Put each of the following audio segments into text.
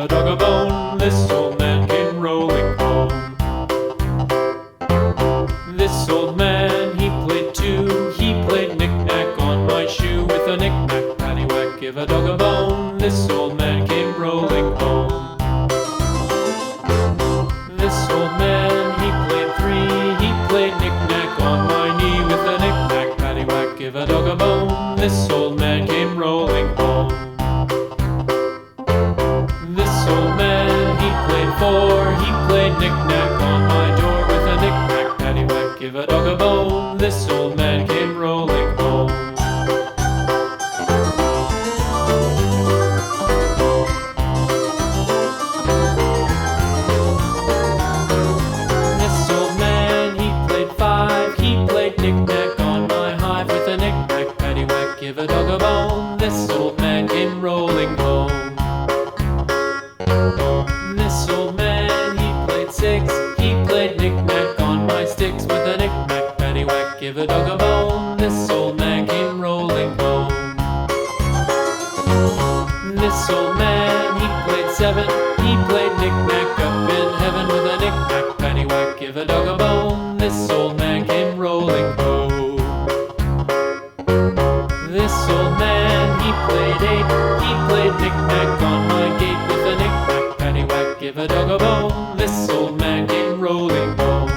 a dog a bone. This old man came rolling home. This old man, he played too. He played knick-knack on my shoe. With a knick-knack, paddywhack, give a dog a bone. This old man came rolling home. This old man, he played three. He played knick-knack on my knee. With a knick-knack, paddywhack, give a dog a bone. This old man came rolling home. This old man, he played four. He played knick-knack on my door. With a knick-knack, paddywhack, give a dog a bone. This old man came rolling home. This old man, he played five. He played knick-knack on my hive. With a knick-knack, paddywhack, give a dog a bone. This old man came rolling home. This old man, he played six. He played knick-knack on my sticks. With a knick-knack, paddywhack, give a dog a bone. This old man came rolling home. This old man, he played seven. He played knick-knack up in heaven. With a knick-knack, paddywhack, give a dog a bone. This old man came rolling home. This old man, he played eight. He played knick-knack on my gate. With a knick-knack, paddywhack, give a dog a bone. This old man came rolling home.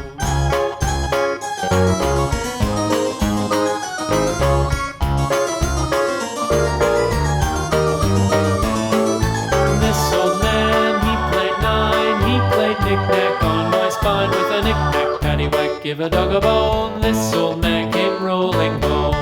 This old man, he played nine. He played knick-knack on my spine. With a knick-knack, paddywhack, give a dog a bone. This old man came rolling home.